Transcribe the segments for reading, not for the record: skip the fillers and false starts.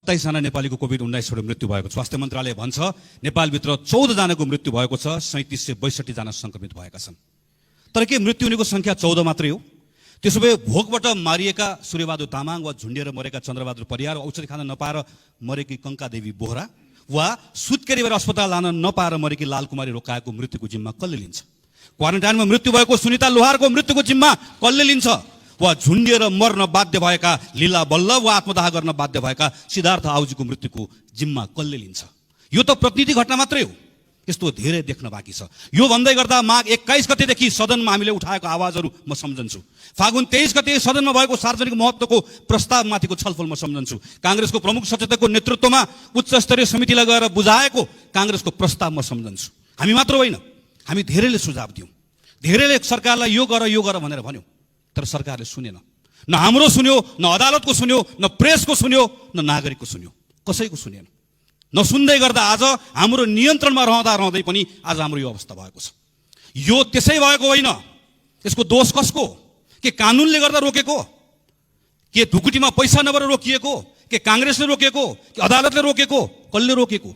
27 जना नेपालीको कोभिड-19बाट मृत्यु भएको छ। स्वास्थ्य मन्त्रालय भन्छ नेपालभित्र 14 जनाको मृत्यु भएको छ, 3762 जना संक्रमित भएका छन्। तर के मृत्यु हुनेको संख्या 14 मात्रै हो? त्यसो भए भोकबाट मारिएका सूर्यबहादुर तामाङ वा झुन्डिएर मरेका चन्द्रबहादुर परियार, औषधि खान नपाएर मरेकी कङ्कादेवी बोहरा वा सुत्केरी भएर अस्पताल लान नपाएर मरेकी लालकुमारी रोकाएको मृत्युको जिम्मा कसले लिन्छ? क्वारेन्टाइनमा मृत्यु भएको सुनिता लोहारको मृत्युको जिम्मा कसले लिन्छ? वा झुन्डिएर मर्न बाध्य भएका लीला बल्लभ वा आत्मदाह गर्न बाध्य भएका सिद्धार्थ आउजीको मृत्युको जिम्मा कसले लिन्छ? यो त प्रतिनिधि घटना मात्रै हो, यस्तो धेरै देख्न बाँकी छ। यो भन्दै गर्दा माघ 21 गतेदेखि सदनमा हामीले उठाएको आवाजहरू म सम्झन्छु। फागुन 23 गते सदनमा भएको सार्वजनिक महत्त्वको प्रस्तावमाथिको छलफल म सम्झन्छु। काङ्ग्रेसको प्रमुख सचेतकको नेतृत्वमा उच्च स्तरीय समितिलाई गएर बुझाएको काङ्ग्रेसको प्रस्ताव म सम्झन्छु। हामी मात्र होइन, हामी धेरैले सुझाव दियौँ, धेरैले सरकारलाई यो गर भनेर भन्यौँ, तर सरकारले सुनेन। न हाम्रो सुन्यो, न अदालतको सुन्यो, न प्रेसको सुन्यो, न नागरिकको सुन्यो, कसैको सुनेन। नसुन्दै गर्दा आज हाम्रो नियन्त्रणमा रहँदै पनि आज हाम्रो यो अवस्था भएको छ। यो त्यसै भएको होइन, यसको दोष कसको? के कानुनले गर्दा रोकेको? के ढुकुटीमा पैसा नभएर रोकिएको? के काङ्ग्रेसले रोकेको? कि अदालतले रोकेको? कसले रोकेको?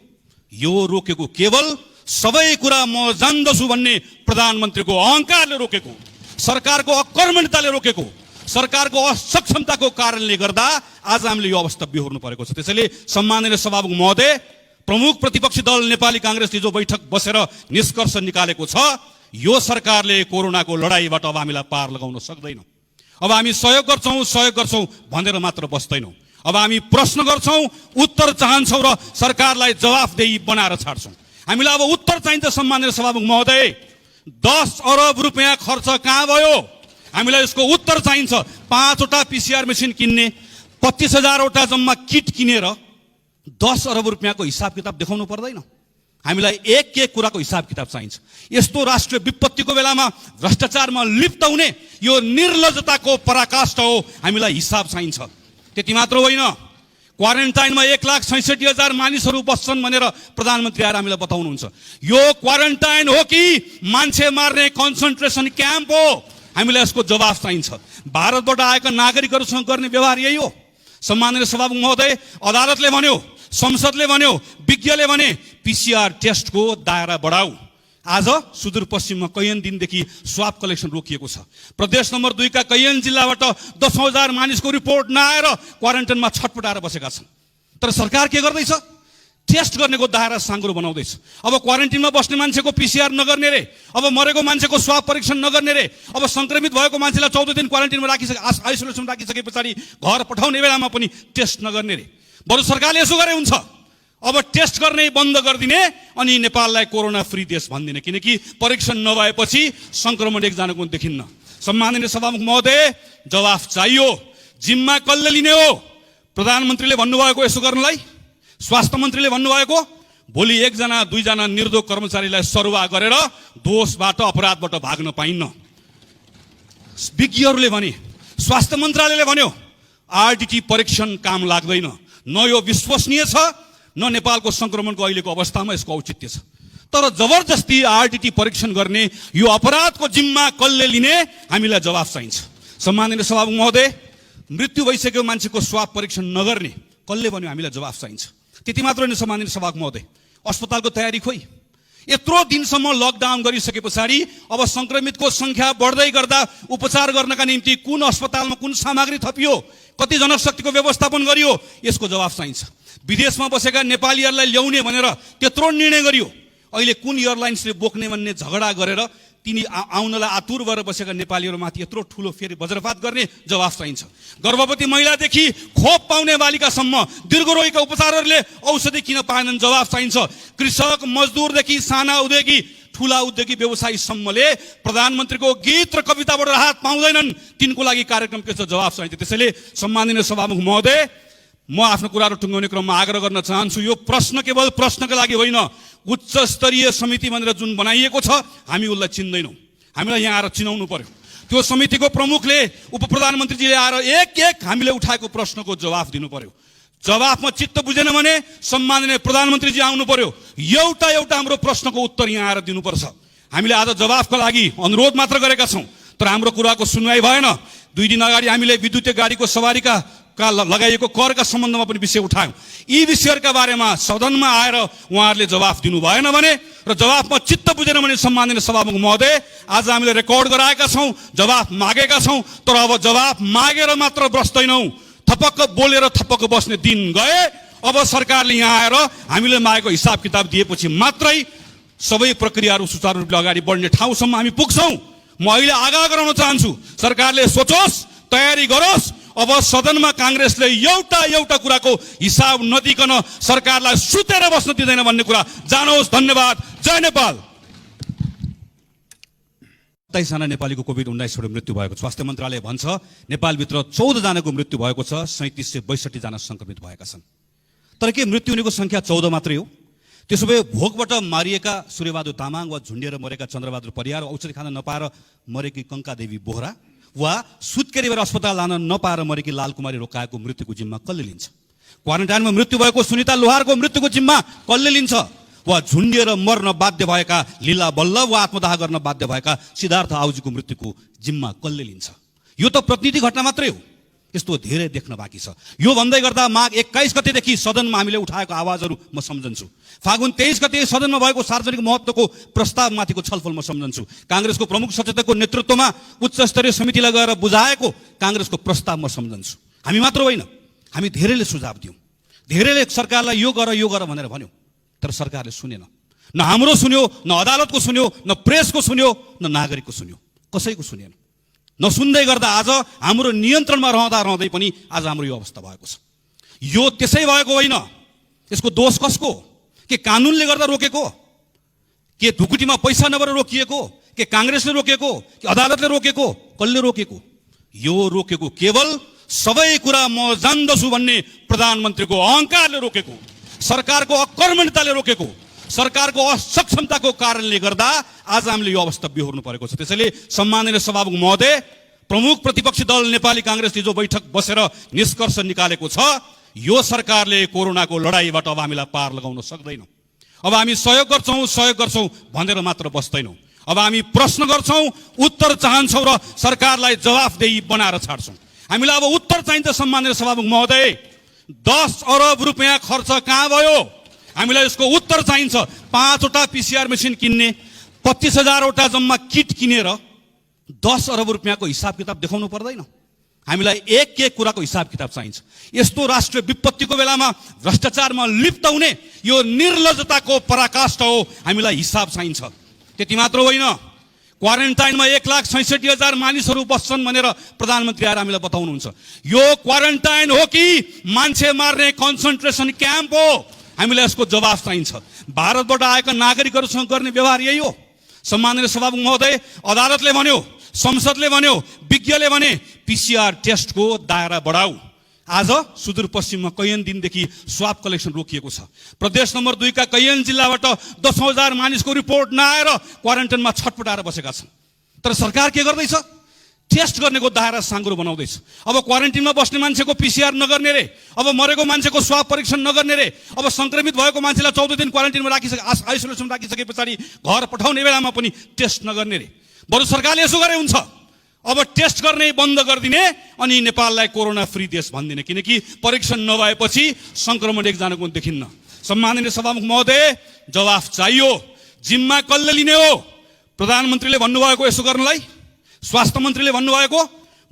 यो रोकेको केवल सबै कुरा म जान्दछु भन्ने प्रधानमन्त्रीको अहङ्कारले रोकेको, सरकारको अकर्मण्यताले रोकेको, सरकारको असक्षमताको कारणले गर्दा आज हामीले यो अवस्था बिहोर्नु परेको छ। त्यसैले सम्माननीय सभामुख महोदय, प्रमुख प्रतिपक्षी दल नेपाली काङ्ग्रेसले जो बैठक बसेर निष्कर्ष निकालेको छ, यो सरकारले कोरोनाको लडाईँबाट अब हामीलाई पार लगाउन सक्दैन। अब हामी सहयोग गर्छौँ भनेर मात्र बस्दैनौँ। अब हामी प्रश्न गर्छौँ, उत्तर चाहन्छौँ र सरकारलाई जवाफदेही बनाएर छाड्छौँ। हामीलाई अब उत्तर चाहिन्छ। सम्माननीय सभामुख महोदय, 10 अरब रुपियाँ खर्च कहाँ भयो? हामीलाई यसको उत्तर चाहिन्छ। 5वटा PCR मेसिन किन्ने, 25,000वटा जम्मा किट किनेर 10 अरब रुपियाँको हिसाब किताब देखाउनु पर्दैन? हामीलाई एक कुराको हिसाब किताब चाहिन्छ। यस्तो राष्ट्रिय विपत्तिको बेलामा भ्रष्टाचारमा लिप्त हुने यो निर्लज्जताको पराकाष्ठ हो, हामीलाई हिसाब चाहिन्छ। त्यति मात्र होइन, क्वारेन्टाइनमा 1,66,000 मानिसहरू बस्छन् भनेर प्रधानमन्त्री आएर हामीलाई बताउनुहुन्छ। यो क्वारेन्टाइन हो कि मान्छे मार्ने कन्सन्ट्रेसन क्याम्प हो? हामीलाई यसको जवाफ चाहिन्छ। भारतबाट आएका नागरिकहरूसँग गर्ने व्यवहार यही हो। सम्माननीय सभामुख महोदय, अदालतले भन्यो, संसदले भन्यो, विज्ञले भने PCR टेस्टको दायरा बढाऊ। आज सुदूरपश्चिममा कैयन दिनदेखि स्वाब कलेक्सन रोकिएको छ। प्रदेश नम्बर 2 का कैयन जिल्लाबाट 10,000 मानिसको रिपोर्ट नआएर क्वारेन्टाइनमा छटपटाएर बसेका छन्। तर सरकार के गर्दैछ? टेस्ट गर्नेको दायरा साँगुरो बनाउँदैछ। अब क्वारेन्टाइनमा बस्ने मान्छेको PCR नगर्ने रे, अब मरेको मान्छेको स्वाब परीक्षण नगर्ने रे, अब संक्रमित भएको मान्छेलाई 14 दिन क्वारेन्टाइनमा आइसोलेसनमा राखिसके पछाडि घर पठाउने बेलामा पनि टेस्ट नगर्ने रे। बरु सरकारले यसो गरे हुन्छ, अब टेस्ट गर्ने बन्द गरिदिने अनि नेपाललाई कोरोना फ्री देश भनिदिने, किनकि परीक्षण नभएपछि संक्रमण एकजनाको देखिन्न। सम्माननीय सभामुख महोदय, जवाफ चाहियो। जिम्मा कसले लिने हो? प्रधानमन्त्रीले भन्नुभएको यसो गर्नलाई? स्वास्थ्य मन्त्रीले भन्नुभएको? भोलि 1-2 जना निर्दोष कर्मचारीलाई सरुवा गरेर दोषबाट अपराधबाट भाग्न पाइन्न। विज्ञहरूले भने, स्वास्थ्य मन्त्रालयले भन्यो, RDT परीक्षण काम लाग्दैन। न यो विश्वसनीय छ, न नेपालको संक्रमणको अहिलेको अवस्थामा यसको औचित्य छ। तर जबरजस्ती RDT परीक्षण गर्ने यो अपराधको जिम्मा कसले लिने? हामीलाई जवाफ चाहिन्छ। सम्माननीय सभामुख महोदय, मृत्यु भइसकेको मान्छेको स्वाब परीक्षण नगर्ने कसले भन्यो? हामीलाई जवाफ चाहिन्छ। त्यति मात्र होइन सम्माननीय सभामुख महोदय, अस्पतालको तयारी खोइ? यत्रो दिनसम्म लकडाउन गरिसके पछाडि अब संक्रमितको संख्या बढ्दै गर्दा उपचार गर्नका निम्ति कुन अस्पतालमा कुन सामग्री थपियो, कति जनशक्तिको व्यवस्थापन गरियो, यसको जवाफ चाहिन्छ। विदेशमा बसेका नेपालीहरूलाई ल्याउने भनेर त्यत्रो निर्णय गरियो, अहिले कुन एयरलाइन्सले बोक्ने भन्ने झगडा गरेर तिनी आउनलाई आतुर भएर बसेका नेपालीहरूमाथि यत्रो ठुलो फेरि वज्रपात गर्ने जवाफ चाहिन्छ। गर्भवती महिलादेखि खोप पाउने बालिकासम्म दीर्घरोगीका उपचारहरूले औषधि किन पाएनन्? जवाफ चाहिन्छ। कृषक मजदुरदेखि साना उद्योगी, ठुला उद्योगी व्यवसायीसम्मले प्रधानमन्त्रीको गीत र कविताबाट राहत पाउँदैनन्, तिनको लागि कार्यक्रम के छ? जवाफ चाहिन्छ। त्यसैले सम्माननीय सभामुख महोदय, म आफ्नो कुराहरू टुङ्गाउने क्रममा आग्रह गर्न चाहन्छु, यो प्रश्न केवल प्रश्नका लागि होइन, उच्च स्तरीय समिति भनेर जुन बनाइएको छ, हामी उसलाई चिन्दैनौँ। हामीलाई यहाँ आएर चिनाउनु पर्यो। त्यो समितिको प्रमुखले, उप प्रधानमन्त्रीजीले आएर एक हामीले उठाएको प्रश्नको जवाफ दिनु पर्यो। जवाफमा चित्त बुझेन भने सम्माननीय प्रधानमन्त्रीजी आउनु पर्यो, एउटा हाम्रो प्रश्नको उत्तर यहाँ आएर दिनुपर्छ। हामीले आज जवाफका लागि अनुरोध मात्र गरेका छौँ, तर हाम्रो कुराको सुनवाई भएन। 2 दिन अगाडि हामीले विद्युतीय गाडीको सवारीका लगाइएको करका सम्बन्धमा पनि विषय उठायौँ। यी विषयहरूका बारेमा सदनमा आएर उहाँहरूले जवाफ दिनु भएन भने र जवाफमा चित्त बुझेन भने सम्माननीय सभामुख महोदय, आज हामीले रेकर्ड गराएका छौँ, जवाफ मागेका छौँ, तर अब जवाफ मागेर मात्र बस्दैनौँ, थपक्क बोलेर थपक्क बस्ने दिन गए। अब सरकारले यहाँ आएर हामीले मागेको हिसाब किताब दिएपछि मात्रै सबै प्रक्रियाहरू सुचारू रूपले अगाडि बढ्ने ठाउँसम्म हामी पुग्छौँ। म अहिले आग्रह गराउन चाहन्छु, सरकारले सोचोस्, तयारी गरोस्। अब सदनमा काङ्ग्रेसले एउटा कुराको हिसाब नदिकन सरकारलाई सुतेर बस्न दिँदैन भन्ने कुरा जानोस्। धन्यवाद। जय नेपाल। 27 जना नेपालीको कोभिड-19बाट मृत्यु भएको स्वास्थ्य मन्त्रालय भन्छ। नेपालभित्र 14 जनाको मृत्यु भएको छ, 3762 जना संक्रमित भएका छन्। तर के मृत्यु हुनेको संख्या 14 मात्रै हो? त्यसो भए भोकबाट मारिएका सूर्यबहादुर तामाङ वा झुन्डिएर मरेका चन्द्रबहादुर परियार, औषधि खान नपाएर मरेकी कङ्कादेवी बोहरा वा सुत्केरी भएर अस्पताल लान नपाएर मरेकी लालकुमारी रोकाएको मृत्युको जिम्मा कसले लिन्छ? क्वारेन्टाइनमा मृत्यु भएको सुनिता लोहारको मृत्युको जिम्मा कसले लिन्छ? वा झुन्डिएर मर्न बाध्य भएका लीला बल्लभ वा आत्मदाह गर्न बाध्य भएका सिद्धार्थ आउजीको मृत्युको जिम्मा कसले लिन्छ? यो त प्रतिनिधि घटना मात्रै हो, यस्तो धेरै देख्न बाँकी छ। यो भन्दै गर्दा माघ 21 गतेदेखि सदनमा हामीले उठाएको आवाजहरू म सम्झन्छु। फागुन 23 गते सदनमा भएको सार्वजनिक महत्त्वको प्रस्तावमाथिको छलफल म सम्झन्छु। काङ्ग्रेसको प्रमुख सचेतकको नेतृत्वमा उच्च स्तरीय समितिलाई गएर बुझाएको काङ्ग्रेसको प्रस्ताव म सम्झन्छु। हामी मात्र होइन, हामी धेरैले सुझाव दियौँ, धेरैले सरकारलाई यो गर भनेर भन्यौँ, तर सरकारले सुनेन। न हाम्रो सुन्यो, न अदालतको सुन्यो, न प्रेसको सुन्यो, न नागरिकको सुन्यो, कसैको सुनेन। नसुन्दै गर्दा आज हाम्रो नियन्त्रणमा रहँदै पनि आज हाम्रो यो अवस्था भएको छ। यो त्यसै भएको होइन, यसको दोष कसको? के कानुनले गर्दा रोकेको? के ढुकुटीमा पैसा नभएर रोकिएको? के काङ्ग्रेसले रोकेको? कि अदालतले रोकेको? कसले रोकेको? यो रोकेको केवल सबै कुरा म जान्दछु भन्ने प्रधानमन्त्रीको अहङ्कारले रोकेको, सरकारको अकर्मण्यताले रोकेको, सरकारको असक्षमताको कारणले गर्दा आज हामीले यो अवस्था बिहोर्नु परेको छ। त्यसैले सम्माननीय सभामुख महोदय, प्रमुख प्रतिपक्षी दल नेपाली काङ्ग्रेसले जो बैठक बसेर निष्कर्ष निकालेको छ, यो सरकारले कोरोनाको लडाईँबाट अब हामीलाई पार लगाउन सक्दैन। अब हामी सहयोग गर्छौँ भनेर मात्र बस्दैनौँ। अब हामी प्रश्न गर्छौँ, उत्तर चाहन्छौँ र सरकारलाई जवाफदेही बनाएर छाड्छौँ। हामीलाई अब उत्तर चाहिन्छ। सम्माननीय सभामुख महोदय, 10 अरब रुपियाँ खर्च कहाँ भयो? हामीलाई यसको उत्तर चाहिन्छ। 5वटा PCR मेसिन किन्ने, 25,000वटा जम्मा किट किनेर 10 अरब रुपियाँको हिसाब किताब देखाउनु पर्दैन? हामीलाई एक कुराको हिसाब किताब चाहिन्छ। यस्तो राष्ट्रिय विपत्तिको बेलामा भ्रष्टाचारमा लिप्त हुने यो निर्लज्जताको पराकाष्ठ हो। हामीलाई हिसाब चाहिन्छ। त्यति मात्र होइन, क्वारेन्टाइनमा 1,66,000 मानिसहरू बस्छन् भनेर प्रधानमन्त्री आएर हामीलाई बताउनुहुन्छ। यो क्वारेन्टाइन हो कि मान्छे मार्ने कन्सन्ट्रेसन क्याम्प हो? हामीलाई यसको जवाफ चाहिन्छ। भारतबाट आएका नागरिकहरूसँग गर्ने व्यवहार यही हो। सम्माननीय सभामुख महोदय, अदालतले भन्यो, संसदले भन्यो, विज्ञले भने PCR टेस्टको दायरा बढाऊ। आज सुदूरपश्चिममा कैयन दिनदेखि स्वाब कलेक्सन रोकिएको छ। प्रदेश नम्बर 2 का कैयन जिल्लाबाट 10,000 मानिसको रिपोर्ट नआएर क्वारेन्टाइनमा छटपटाएर बसेका छन्। तर सरकार के गर्दैछ? टेस्ट गर्नेको दायरा साँगुरो बनाउँदैछ। अब क्वारेन्टाइनमा बस्ने मान्छेको PCR नगर्ने रे, अब मरेको मान्छेको स्वाब परीक्षण नगर्ने रे, अब संक्रमित भएको मान्छेलाई 14 दिन क्वारेन्टाइनमा आइसोलेसनमा राखिसके पछाडि घर पठाउने बेलामा पनि टेस्ट नगर्ने रे। बरु सरकारले यसो गरे हुन्छ, अब टेस्ट गर्ने बन्द गरिदिने अनि नेपाललाई कोरोना फ्री देश भनिदिने, किनकि परीक्षण नभएपछि संक्रमण एकजनाको देखिन्न। सम्माननीय सभामुख महोदय, जवाफ चाहियो। जिम्मा कसले लिने हो? प्रधानमन्त्रीले भन्नुभएको यसो गर्नलाई? स्वास्थ्य मन्त्रीले भन्नुभएको?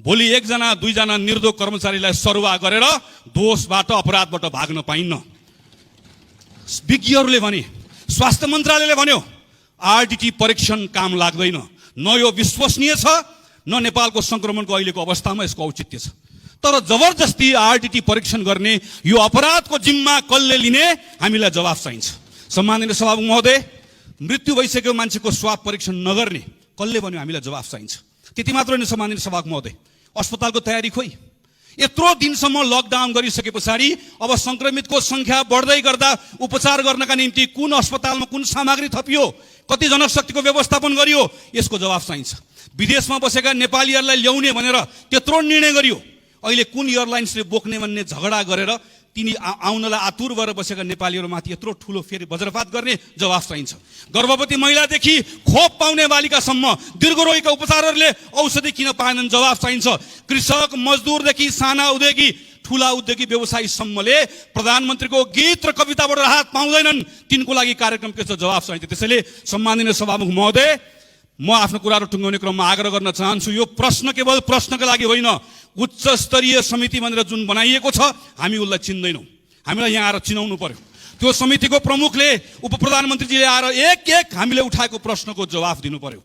भोलि 1-2 जना निर्दोष कर्मचारीलाई सरुवा गरेर दोषबाट अपराधबाट भाग्न पाइन्न। विज्ञहरूले भने, स्वास्थ्य मन्त्रालयले भन्यो, RDT परीक्षण काम लाग्दैन। न यो विश्वसनीय छ, न नेपालको संक्रमणको अहिलेको अवस्थामा यसको औचित्य छ। तर जबरजस्ती RDT परीक्षण गर्ने यो अपराधको जिम्मा कसले लिने? हामीलाई जवाफ चाहिन्छ। सम्माननीय सभामुख महोदय, मृत्यु भइसकेको मान्छेको स्वाब परीक्षण नगर्ने कसले भन्यो? हामीलाई जवाफ चाहिन्छ। त्यति मात्र होइन सम्माननीय सभामुख महोदय, अस्पतालको तयारी खोइ? यत्रो दिनसम्म लकडाउन गरिसके पछाडि अब संक्रमितको संख्या बढ्दै गर्दा उपचार गर्नका निम्ति कुन अस्पतालमा कुन सामग्री थपियो, कति जनशक्तिको व्यवस्थापन गरियो, यसको जवाफ चाहिन्छ। विदेशमा बसेका नेपालीहरूलाई ल्याउने भनेर त्यत्रो निर्णय गरियो, अहिले कुन एयरलाइन्सले बोक्ने भन्ने झगडा गरेर तिनी आउनलाई आतुर भएर बसेका नेपालीहरूमाथि यत्रो ठुलो फेरि वज्रपात गर्ने जवाफ चाहिन्छ। गर्भवती महिलादेखि खोप पाउने बालिकासम्म दीर्घरोगीका उपचारहरूले औषधि किन पाएनन्? जवाफ चाहिन्छ। कृषक, मजदुरदेखि साना उद्योगी ठूला उद्योगी व्यवसायीसम्मले प्रधानमन्त्रीको गीत र कविताबाट राहत पाउँदैनन्, तिनको लागि कार्यक्रम के छ, जवाफ चाहिन्छ। त्यसैले सम्माननीय सभामुख महोदय, म आफ्नो कुराहरू टुङ्गाउने क्रममा आग्रह गर्न चाहन्छु, यो प्रश्न केवल प्रश्नका लागि होइन, उच्च स्तरीय समिति भनेर जुन बनाइएको छ हामी उसलाई चिन्दैनौँ, हामीलाई यहाँ आएर चिनाउनु पर्यो। त्यो समितिको प्रमुखले उप प्रधानमन्त्रीजीले आएर एक एक हामीले उठाएको प्रश्नको जवाफ दिनु पर्यो।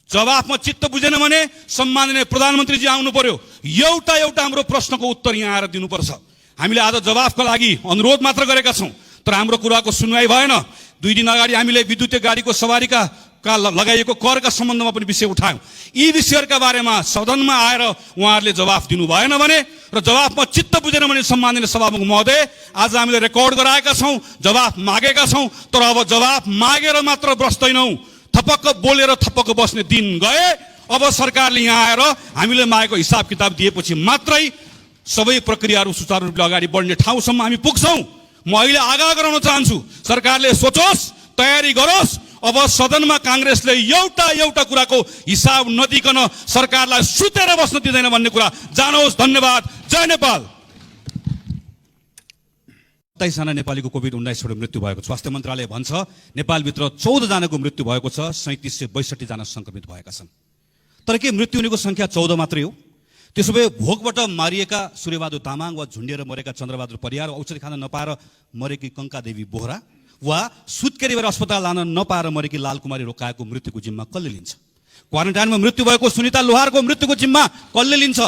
जवाफमा चित्त बुझेन भने सम्माननीय प्रधानमन्त्रीजी आउनु पर्यो, एउटा एउटा हाम्रो प्रश्नको उत्तर यहाँ आएर दिनुपर्छ। हामीले आज जवाफका लागि अनुरोध मात्र गरेका छौँ, तर हाम्रो कुराको सुनवाई भएन। 2 दिन अगाडि हामीले विद्युतीय गाडीको सवारीका लगाइएको करका सम्बन्धमा पनि विषय उठायौँ। यी विषयहरूका बारेमा सदनमा आएर उहाँहरूले जवाफ दिनु भएन भने र जवाफमा चित्त बुझेन भने सम्माननीय सभामुख महोदय, आज हामीले रेकर्ड गराएका छौँ, जवाफ मागेका छौँ, तर अब जवाफ मागेर मात्र बस्दैनौँ, थपक्क बोलेर थपक्क बस्ने दिन गए। अब सरकारले यहाँ आएर हामीले मागेको हिसाब किताब दिएपछि मात्रै सबै प्रक्रियाहरू सुचारू रूपले अगाडि बढ्ने ठाउँसम्म हामी पुग्छौँ। म अहिले आग्रह गराउन चाहन्छु, सरकारले सोचोस्, तयारी गरोस्। अब सदनमा काङ्ग्रेसले एउटा एउटा कुराको हिसाब नदिकन सरकारलाई सुतेर बस्न दिँदैन भन्ने कुरा जानोस्। धन्यवाद। जय नेपाल। 27 जना नेपालीको कोभिड-19बाट मृत्यु भएको छ। स्वास्थ्य मन्त्रालय भन्छ नेपालभित्र 14 जनाको मृत्यु भएको छ, 3762 जना संक्रमित भएका छन्। तर के मृत्यु हुनेको संख्या 14 मात्रै हो? त्यसो भए भोकबाट मारिएका सूर्यबहादुर तामाङ वा झुन्डिएर मरेका चन्द्रबहादुर परियार, औषधि खान नपाएर मरेकी कङ्कादेवी बोहरा वा सुत्केरी भएर अस्पताल लान नपाएर मरेकी लालकुमारी रोकाएको मृत्युको जिम्मा कसले लिन्छ? क्वारेन्टाइनमा मृत्यु भएको सुनिता लोहारको मृत्युको जिम्मा कसले लिन्छ?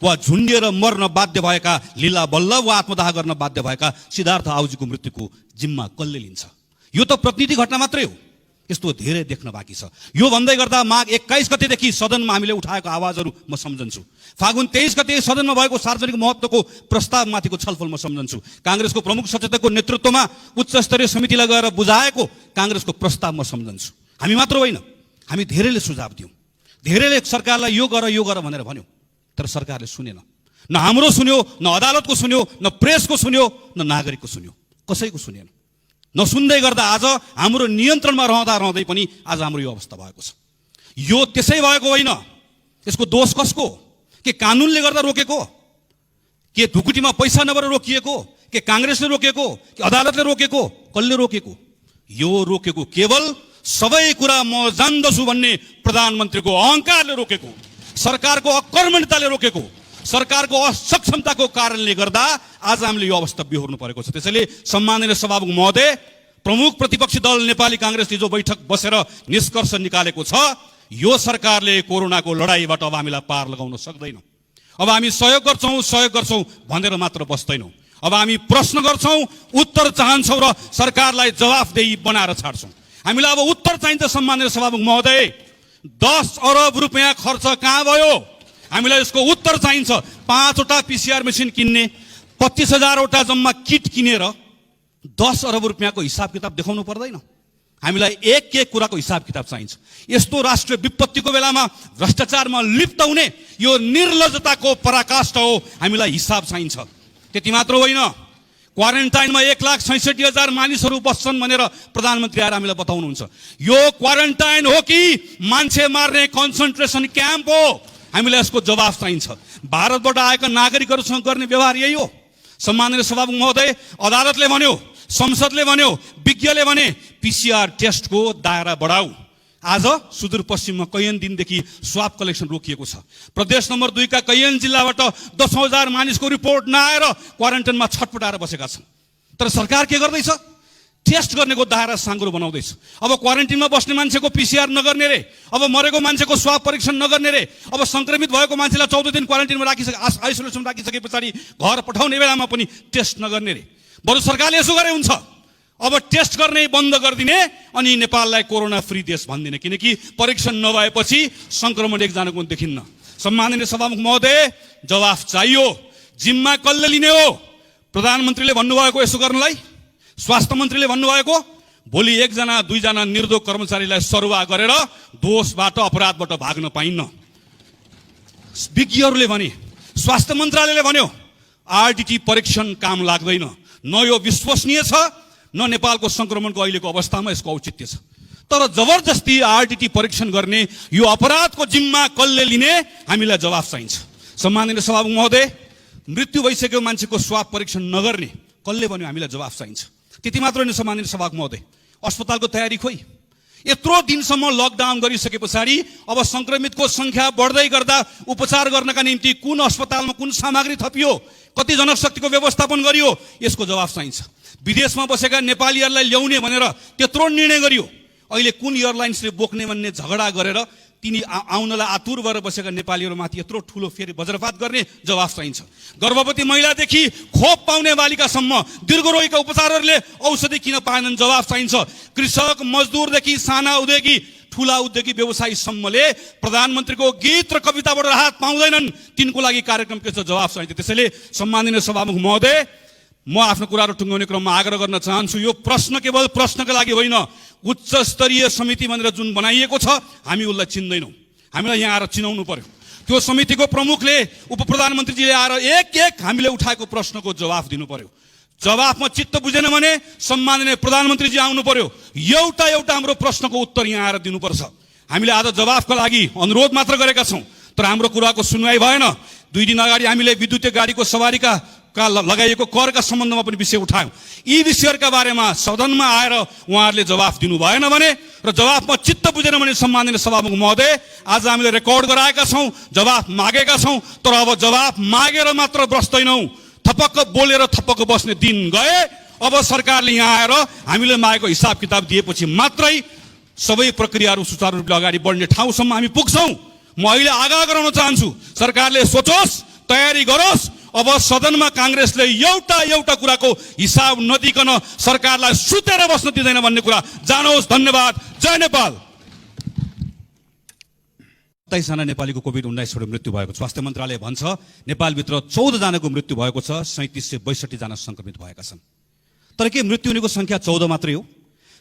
वा झुन्डिएर मर्न बाध्य भएका लीला बल्लभ वा आत्मदाह गर्न बाध्य भएका सिद्धार्थ आउजीको मृत्युको जिम्मा कसले लिन्छ? यो त प्रतिनिधि घटना मात्रै हो, यस्तो धेरै देख्न बाँकी छ। यो भन्दै गर्दा माघ 21 गतेदेखि सदनमा हामीले उठाएको आवाजहरू म सम्झन्छु। फागुन 23 गते सदनमा भएको सार्वजनिक महत्त्वको प्रस्तावमाथिको छलफल म सम्झन्छु। काङ्ग्रेसको प्रमुख सचेतकको नेतृत्वमा उच्च स्तरीय समितिलाई गएर बुझाएको काङ्ग्रेसको प्रस्ताव म सम्झन्छु। हामी मात्र होइन, हामी धेरैले सुझाव दियौँ, धेरैले सरकारलाई यो गर भनेर भन्यौँ, तर सरकारले सुनेन। न हाम्रो सुन्यो, न अदालतको सुन्यो, न प्रेसको सुन्यो, न नागरिकको सुन्यो, कसैको सुनेन। नसुन्दै गर्दा आज हाम्रो नियन्त्रणमा रहँदै पनि आज हाम्रो यो अवस्था भएको छ। यो त्यसै भएको होइन, यसको दोष कसको? के कानुनले गर्दा रोकेको? के ढुकुटीमा पैसा नभएर रोकिएको? के काङ्ग्रेसले रोकेको? कि अदालतले रोकेको? कसले रोकेको? यो रोकेको केवल सबै कुरा म जान्दछु भन्ने प्रधानमन्त्रीको अहङ्कारले रोकेको, सरकारको अकर्मण्यताले रोकेको, सरकारको असक्षमताको कारणले गर्दा आज हामीले यो अवस्था बिहोर्नु परेको छ। त्यसैले सम्माननीय सभामुख महोदय, प्रमुख प्रतिपक्षी दल नेपाली काङ्ग्रेसले जो बैठक बसेर निष्कर्ष निकालेको छ, यो सरकारले कोरोनाको लडाईँबाट अब हामीलाई पार लगाउन सक्दैन। अब हामी सहयोग गर्छौँ भनेर मात्र बस्दैनौँ। अब हामी प्रश्न गर्छौँ, उत्तर चाहन्छौँ र सरकारलाई जवाफदेही बनाएर छाड्छौँ। हामीलाई अब उत्तर चाहिन्छ। सम्माननीय सभामुख महोदय, 10 अरब रुपियाँ खर्च कहाँ भयो? हामीलाई यसको उत्तर चाहिन्छ। 5वटा PCR मेसिन किन्ने, 25,000वटा जम्मा किट किनेर 10 अरब रुपियाँको हिसाब किताब देखाउनु पर्दैन? हामीलाई एक कुराको हिसाब किताब चाहिन्छ। यस्तो राष्ट्रिय विपत्तिको बेलामा भ्रष्टाचारमा लिप्त हुने यो निर्लज्जताको पराकाष्ठा हो, हामीलाई हिसाब चाहिन्छ। त्यति मात्र होइन, क्वारेन्टाइनमा 1,66,000 मानिसहरू बस्छन् भनेर प्रधानमन्त्री आएर हामीलाई बताउनुहुन्छ। यो क्वारेन्टाइन हो कि मान्छे मार्ने कन्सन्ट्रेसन क्याम्प हो? हामीलाई यसको जवाफ चाहिन्छ। भारतबाट आएका नागरिकहरूसँग गर्ने व्यवहार यही हो। सम्माननीय सभामुख महोदय, अदालतले भन्यो, संसदले भन्यो, विज्ञले भने PCR टेस्टको दायरा बढाऊ। आज सुदूरपश्चिममा कैयन दिनदेखि स्वाब कलेक्सन रोकिएको छ। प्रदेश नम्बर 2 का कैयन जिल्लाबाट 10,000 मानिसको रिपोर्ट नआएर क्वारेन्टाइनमा छटपटाएर बसेका छन्। तर सरकार के गर्दैछ? टेस्ट गर्नेको दायरा साँगुरो बनाउँदैछ। अब क्वारेन्टाइनमा बस्ने मान्छेको PCR नगर्ने रे, अब मरेको मान्छेको स्वाब परीक्षण नगर्ने रे, अब संक्रमित भएको मान्छेलाई 14 दिन क्वारेन्टाइनमा आइसोलेसनमा राखिसके पछाडि घर पठाउने बेलामा पनि टेस्ट नगर्ने रे। बरु सरकारले यसो गरे हुन्छ, अब टेस्ट गर्ने बन्द गरिदिने अनि नेपाललाई कोरोना फ्री देश भनिदिने, किनकि परीक्षण नभएपछि संक्रमण एकजनाको पनि देखिन्न। सम्माननीय सभामुख महोदय, जवाफ चाहियो। जिम्मा कसले लिने हो? प्रधानमन्त्रीले भन्नुभएको यसो गर्नलाई? स्वास्थ्य मन्त्रीले भन्नुभएको? भोलि 1-2 जना निर्दोष कर्मचारीलाई सरुवा गरेर दोषबाट अपराधबाट भाग्न पाइन्न। विज्ञहरूले भने, स्वास्थ्य मन्त्रालयले भन्यो, RDT परीक्षण काम लाग्दैन। न यो विश्वसनीय छ, न नेपालको संक्रमणको अहिलेको अवस्थामा यसको औचित्य छ। तर जबरजस्ती RDT परीक्षण गर्ने यो अपराधको जिम्मा कसले लिने? हामीलाई जवाफ चाहिन्छ। सम्माननीय सभामुख महोदय, मृत्यु भइसक्यो मान्छेको स्वाब परीक्षण नगर्ने कसले भन्यो हामीलाई जवाफ चाहिन्छ। त्यति मात्र होइन सम्माननीय सभामुख महोदय, अस्पतालको तयारी खोइ। यत्रो दिनसम्म लकडाउन गरिसके पछाडि अब संक्रमितको संख्या बढ्दै गर्दा उपचार गर्नका निम्ति कुन अस्पतालमा कुन सामग्री थपियो, कति जनशक्तिको व्यवस्थापन गरियो, यसको जवाफ चाहिन्छ। विदेशमा बसेका नेपालीहरूलाई ल्याउने भनेर त्यत्रो निर्णय गरियो, अहिले कुन एयरलाइन्सले बोक्ने भन्ने झगडा गरेर तिनी आउनलाई आतुर भएर बसेका नेपालीहरूमाथि यत्रो ठुलो फेरि वज्रपात गर्ने जवाफ चाहिन्छ। गर्भवती महिलादेखि खोप पाउने बालिकासम्म दीर्घरोगीका उपचारहरूले औषधि किन पाएनन्, जवाफ चाहिन्छ। कृषक मजदुरदेखि साना उद्योगी ठुला उद्योगी व्यवसायीसम्मले प्रधानमन्त्रीको गीत र कविताबाट राहत पाउँदैनन्, तिनको लागि कार्यक्रम के छ, जवाफ चाहिन्छ। त्यसैले सम्माननीय सभामुख महोदय, म आफ्नो कुराहरू टुङ्गाउने क्रममा आग्रह गर्न चाहन्छु, यो प्रश्न केवल प्रश्नका लागि होइन, उच्च स्तरीय समिति भनेर जुन बनाइएको छ हामी उसलाई चिन्दैनौँ, हामीलाई यहाँ आएर चिनाउनु पर्यो। त्यो समितिको प्रमुखले उप प्रधानमन्त्रीजीले आएर एक एक हामीले उठाएको प्रश्नको जवाफ दिनु पर्यो। जवाफमा चित्त बुझेन भने सम्माननीय प्रधानमन्त्रीजी आउनु पर्यो, एउटा एउटा हाम्रो प्रश्नको उत्तर यहाँ आएर दिनुपर्छ। हामीले आज जवाफको लागि अनुरोध मात्र गरेका छौँ, तर हाम्रो कुराको सुनवाई भएन। 2 दिन अगाडि हामीले विद्युतीय गाडीको सवारीका लगाइएको करका सम्बन्धमा पनि विषय उठायौँ। यी विषयहरूका बारेमा सदनमा आएर उहाँहरूले जवाफ दिनु भएन भने र जवाफमा चित्त बुझेन भने सम्माननीय सभामुख महोदय, आज हामीले रेकर्ड गराएका छौँ, जवाफ मागेका छौँ, तर अब जवाफ मागेर मात्र बस्दैनौँ, थपक्क बोलेर थपक्क बस्ने दिन गए। अब सरकारले यहाँ आएर हामीले मागेको हिसाब किताब दिएपछि मात्रै सबै प्रक्रियाहरू सुचारू रूपले अगाडि बढ्ने ठाउँसम्म हामी पुग्छौँ। म अहिले आग्रह गराउन चाहन्छु, सरकारले सोचोस्, तयारी गरोस्। अब सदनमा काङ्ग्रेसले एउटा कुराको हिसाब नदिकन सरकारलाई सुतेर बस्न दिँदैन भन्ने कुरा जानोस्। धन्यवाद। जय नेपाल। 27 जना नेपालीको कोभिड-19बाट मृत्यु भएको स्वास्थ्य मन्त्रालय भन्छ। नेपालभित्र 14 जनाको मृत्यु भएको छ, 3762 जना संक्रमित भएका छन्। तर के मृत्यु हुनेको संख्या 14 मात्रै हो?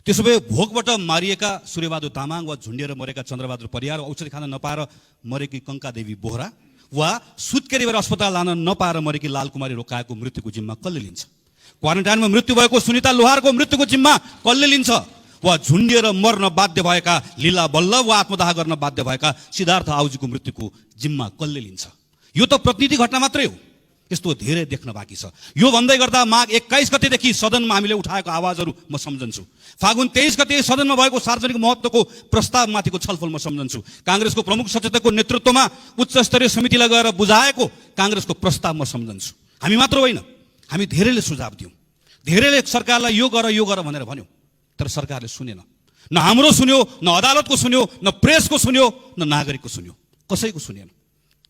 त्यसो भए भोकबाट मारिएका सूर्यबहादुर तामाङ वा झुन्डिएर मरेका चन्द्रबहादुर परियार, औषधि खान नपाएर मरेकी कङ्कादेवी बोहरा वा सुत्केरी भएर अस्पताल लान नपाएर मरेकी लालकुमारी रोकाएको मृत्युको जिम्मा कसले लिन्छ? क्वारेन्टाइनमा मृत्यु भएको सुनिता लोहारको मृत्युको जिम्मा कसले लिन्छ? वा झुन्डिएर मर्न बाध्य भएका लीला बल्लभ वा आत्मदाह गर्न बाध्य भएका सिद्धार्थ आउजीको मृत्युको जिम्मा कसले लिन्छ? यो त प्रतिनिधि घटना मात्रै हो, यस्तो धेरै देख्न बाँकी छ। यो भन्दै गर्दा माघ 21 गतेदेखि सदनमा हामीले उठाएको आवाजहरू म सम्झन्छु। फागुन 23 गते सदनमा भएको सार्वजनिक महत्त्वको प्रस्तावमाथिको छलफल म सम्झन्छु। काङ्ग्रेसको प्रमुख सचेतकको नेतृत्वमा उच्च स्तरीय समितिलाई गएर बुझाएको काङ्ग्रेसको प्रस्ताव म सम्झन्छु। हामी मात्र होइन, हामी धेरैले सुझाव दियौँ, धेरैले सरकारलाई यो गर भनेर भन्यौँ, तर सरकारले सुनेन। न हाम्रो सुन्यो, न अदालतको सुन्यो, न प्रेसको सुन्यो, न नागरिकको सुन्यो, कसैको सुनेन।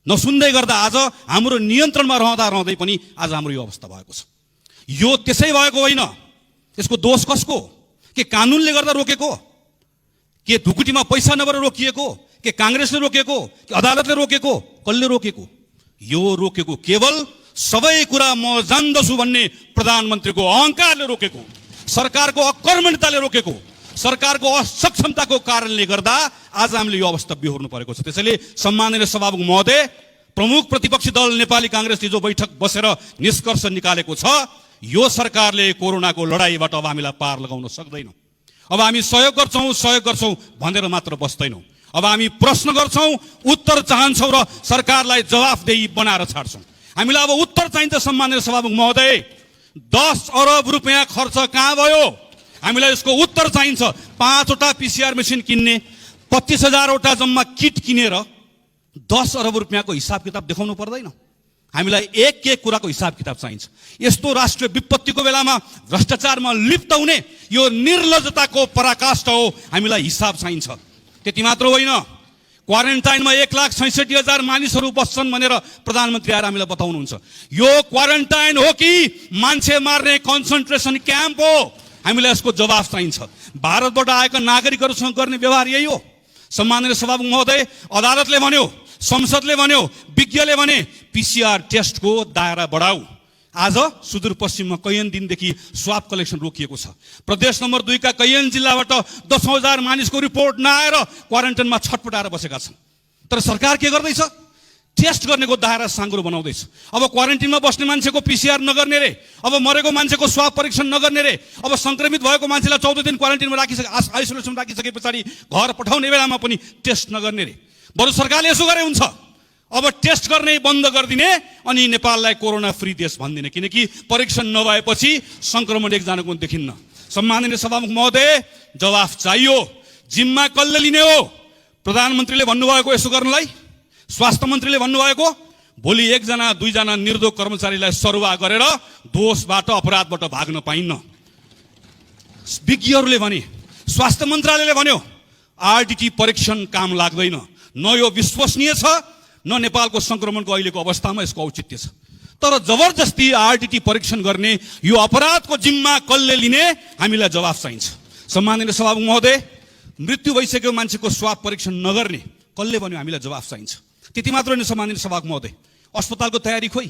नसुन्दै गर्दा आज हाम्रो नियन्त्रणमा रहँदै पनि आज हाम्रो यो अवस्था भएको छ। यो त्यसै भएको होइन, यसको दोष कसको? के कानुनले गर्दा रोकेको? के ढुकुटीमा पैसा नभएर रोकिएको? के काङ्ग्रेसले रोकेको? कि अदालतले रोकेको? कसले रोकेको? यो रोकेको केवल सबै कुरा म जान्दछु भन्ने प्रधानमन्त्रीको अहङ्कारले रोकेको, सरकारको अकर्मण्यताले रोकेको, सरकारको असक्षमताको कारणले गर्दा आज हामीले यो अवस्था बिहोर्नु परेको छ। त्यसैले सम्माननीय सभामुख महोदय, प्रमुख प्रतिपक्षी दल नेपाली काङ्ग्रेसले जो बैठक बसेर निष्कर्ष निकालेको छ, यो सरकारले कोरोनाको लडाईँबाट अब हामीलाई पार लगाउन सक्दैन। अब हामी सहयोग गर्छौँ भनेर मात्र बस्दैनौँ। अब हामी प्रश्न गर्छौँ, उत्तर चाहन्छौँ र सरकारलाई जवाफदेही बनाएर छाड्छौँ। हामीलाई अब उत्तर चाहिन्छ। सम्माननीय सभामुख महोदय, 10 अरब रुपियाँ खर्च कहाँ भयो? हामीलाई यसको उत्तर चाहिन्छ। 5वटा PCR मेसिन किन्ने, 25,000वटा जम्मा किट किनेर 10 अरब रुपियाँको हिसाब किताब देखाउनु पर्दैन? हामीलाई एक कुराको हिसाब किताब चाहिन्छ। यस्तो राष्ट्रिय विपत्तिको बेलामा भ्रष्टाचारमा लिप्त हुने यो निर्लज्जताको पराकाष्ठा हो, हामीलाई हिसाब चाहिन्छ। त्यति मात्र होइन, क्वारेन्टाइनमा 1,66,000 मानिसहरू बस्छन् भनेर प्रधानमन्त्री आएर हामीलाई बताउनुहुन्छ। यो क्वारेन्टाइन हो कि मान्छे मार्ने कन्सन्ट्रेसन क्याम्प हो? हामीलाई यसको जवाफ चाहिन्छ। भारतबाट आएका नागरिकहरूसँग गर्ने व्यवहार यही हो। सम्माननीय सभामुख महोदय, अदालतले भन्यो, संसदले भन्यो, विज्ञले भने PCR टेस्टको दायरा बढाऊ। आज सुदूरपश्चिममा कैयन दिनदेखि स्वाब कलेक्सन रोकिएको छ। प्रदेश नम्बर 2 का कैयन जिल्लाबाट 10,000 मानिसको रिपोर्ट नआएर क्वारेन्टाइनमा छटपटाएर बसेका छन्। तर सरकार के गर्दैछ? टेस्ट गर्नेको दायरा साँगुरो बनाउँदैछ। अब क्वारेन्टाइनमा बस्ने मान्छेको PCR नगर्ने रे, अब मरेको मान्छेको स्वाब परीक्षण नगर्ने रे, अब संक्रमित भएको मान्छेलाई 14 दिन क्वारेन्टाइनमा आइसोलेसन राखिसके पछाडि घर पठाउने बेलामा पनि टेस्ट नगर्ने रे। बरु सरकारले यसो गरे हुन्छ, अब टेस्ट गर्ने बन्द गरिदिने अनि नेपाललाई कोरोना फ्री देश भनिदिने, किनकि परीक्षण नभएपछि संक्रमण एकजनाको देखिन्न। सम्माननीय सभामुख महोदय, जवाफ चाहियो। जिम्मा कसले लिने हो? प्रधानमन्त्रीले भन्नुभएको यसो गर्नलाई, स्वास्थ्य मन्त्रीले भन्नुभएको। भोलि एकजना दुईजना निर्दोष कर्मचारीलाई सरुवा गरेर दोषबाट अपराधबाट भाग्न पाइन्न। विज्ञहरूले भने, स्वास्थ्य मन्त्रालयले भन्यो आरटीटी परीक्षण काम लाग्दैन, न यो विश्वसनीय छ न नेपालको संक्रमणको अहिलेको अवस्थामा यसको औचित्य छ। तर जबरजस्ती आरटीटी परीक्षण गर्ने यो अपराधको जिम्मा कसले लिने? हामीलाई जवाफ चाहिन्छ। सम्माननीय सभामुख महोदय, मृत्यु भइसकेको मान्छेको स्वाब परीक्षण नगर्ने कसले भन्यो? हामीलाई जवाफ चाहिन्छ। त्यति मात्र होइन सम्माननीय सभामुख महोदय, अस्पतालको तयारी खोइ।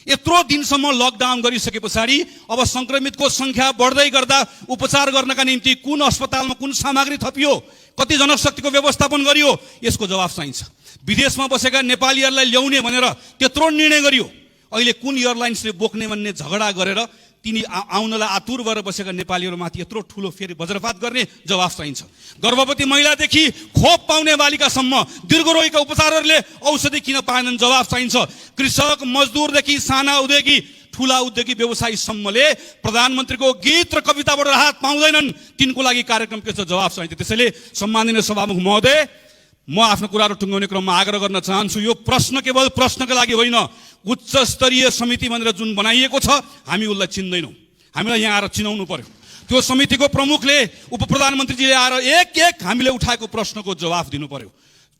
यत्रो दिनसम्म लकडाउन गरिसके पछाडि अब संक्रमितको संख्या बढ्दै गर्दा उपचार गर्नका निम्ति कुन अस्पतालमा कुन सामग्री थपियो, कति जनशक्तिको व्यवस्थापन गरियो, यसको जवाफ चाहिन्छ। विदेशमा बसेका नेपालीहरूलाई ल्याउने भनेर त्यत्रो निर्णय गरियो, अहिले कुन एयरलाइन्सले बोक्ने भन्ने झगडा गरेर तिनी आउनलाई आतुर भएर बसेका नेपालीहरूमाथि यत्रो ठुलो फेरि वज्रपात गर्ने जवाफ चाहिन्छ। गर्भवती महिलादेखि खोप पाउने बालिकासम्म दीर्घरोगीका उपचारहरूले औषधि किन पाएनन्? जवाफ चाहिन्छ। कृषक मजदुरदेखि साना उद्योगी ठुला उद्योगी व्यवसायीसम्मले प्रधानमन्त्रीको गीत र कविताबाट राहत पाउँदैनन्, तिनको लागि कार्यक्रम के छ? जवाफ चाहिन्छ। त्यसैले सम्माननीय सभामुख महोदय, म आफ्नो कुराहरू टुङ्गाउने क्रममा आग्रह गर्न चाहन्छु, यो प्रश्न केवल प्रश्नका लागि होइन, उच्च स्तरीय समिति भनेर जुन बनाइएको छ हामी उसलाई चिन्दैनौँ। हामीलाई यहाँ आएर चिनाउनु पर्यो। त्यो समितिको प्रमुखले उप प्रधानमन्त्रीजीले आएर एक एक हामीले उठाएको प्रश्नको जवाफ दिनु पर्यो।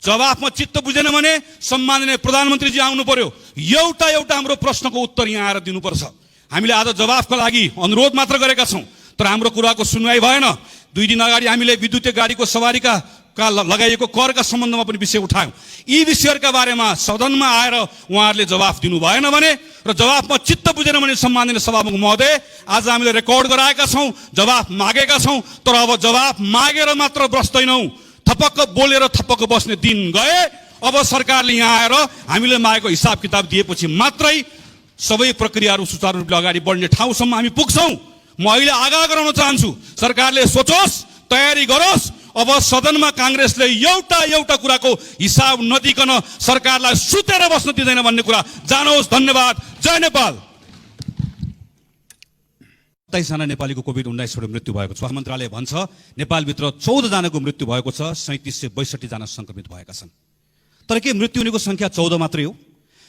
जवाफमा चित्त बुझेन भने सम्माननीय प्रधानमन्त्रीजी आउनु पर्यो, एउटा एउटा हाम्रो प्रश्नको उत्तर यहाँ आएर दिनुपर्छ। हामीले आज जवाफको लागि अनुरोध मात्र गरेका छौँ, तर हाम्रो कुराको सुनवाई भएन। 2 दिन अगाडि हामीले विद्युतीय गाडीको सवारीका लगाइएको करका सम्बन्धमा पनि विषय उठायौँ। यी विषयहरूका बारेमा सदनमा आएर उहाँहरूले जवाफ दिनु भएन भने र जवाफमा चित्त बुझेन भने सम्माननीय सभामुख महोदय, आज हामीले रेकर्ड गराएका छौँ, जवाफ मागेका छौँ, तर अब जवाफ मागेर मात्र बस्दैनौँ, थपक्क बोलेर थपक्क बस्ने दिन गए। अब सरकारले यहाँ आएर हामीले मागेको हिसाब किताब दिएपछि मात्रै सबै प्रक्रियाहरू सुचारू रूपले अगाडि बढ्ने ठाउँसम्म हामी पुग्छौँ। म अहिले आग्रह गराउन चाहन्छु, सरकारले सोचोस्, तयारी गरोस्। अब सदनमा कांग्रेसले एउटा कुराको हिसाब नदिकन सरकारलाई सुतेर बस्न दिँदैन भन्ने कुरा जानोस्। धन्यवाद। जय नेपाल। 27 जना नेपालीको कोभिड-19बाट मृत्यु भएको छ। स्वास्थ्य मन्त्रालय भन्छ नेपालभित्र 14 जनाको मृत्यु भएको छ, 3762 जना संक्रमित भएका छन्। तर के मृत्यु हुनेको संख्या 14 मात्रै हो?